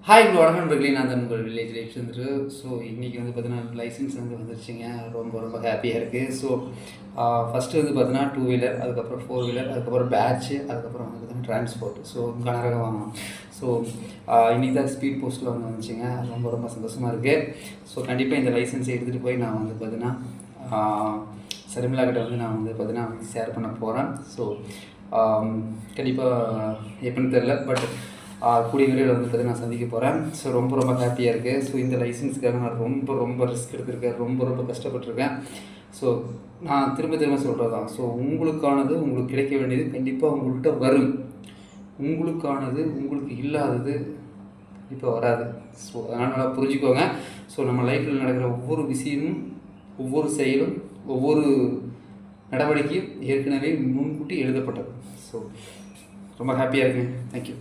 Hi bro, வணக்கம் நண்பர்களே. நான் தான் உங்கள் வில்லேஜ் லைஃப் சென்டர். ஸோ இன்றைக்கி வந்து பார்த்தீங்கன்னா லைசன்ஸ் வந்து வந்துருச்சுங்க. ரொம்ப ரொம்ப ஹாப்பியாக இருக்குது. ஸோ ஃபஸ்ட்டு வந்து பார்த்தீங்கன்னா 2 வீலர், அதுக்கப்புறம் 4 வீலர், அதுக்கப்புறம் பேட்ச்சு, அதுக்கப்புறம் வந்து பார்த்தீங்கன்னா டிரான்ஸ்போர்ட். ஸோ கனரகம் வாங்கணும். ஸோ இன்றைக்கி தான் ஸ்பீட் போஸ்ட்டில் வந்து வந்துச்சுங்க. ரொம்ப ரொம்ப சந்தோஷமாக இருக்குது. ஸோ கண்டிப்பாக இந்த லைசன்ஸை எடுத்துகிட்டு போய் நான் வந்து பார்த்தீங்கன்னா சர்மிளா கிட்ட வந்து நான் வந்து பார்த்தீங்கன்னா ஷேர் பண்ண போகிறேன். ஸோ கண்டிப்பாக எப்படின்னு தெரில, பட் கூடிய விரைவில் வந்து பார்த்தீங்கன்னா நான் சந்திக்க போகிறேன். ஸோ ரொம்ப ரொம்ப ஹாப்பியாக இருக்குது. ஸோ இந்த லைசன்ஸுக்காக நான் ரொம்ப ரொம்ப ரிஸ்க் எடுத்திருக்கேன், ரொம்ப ரொம்ப கஷ்டப்பட்டுருக்கேன். ஸோ நான் திரும்ப திரும்ப சொல்கிறது தான், ஸோ உங்களுக்கானது உங்களுக்கு கிடைக்க வேண்டியது கண்டிப்பாக உங்கள்கிட்ட வரும். உங்களுக்கானது உங்களுக்கு இல்லாதது இப்போ வராது. ஸோ அதனால் நல்லா புரிஞ்சுக்கோங்க. ஸோ நம்ம லைஃப்பில் நடக்கிற ஒவ்வொரு விஷயமும், ஒவ்வொரு செயலும், ஒவ்வொரு நடவடிக்கையும் ஏற்கனவே முன்கூட்டி எழுதப்பட்டது. ஸோ ரொம்ப ஹாப்பியாக இருக்குங்க. தேங்க்யூ.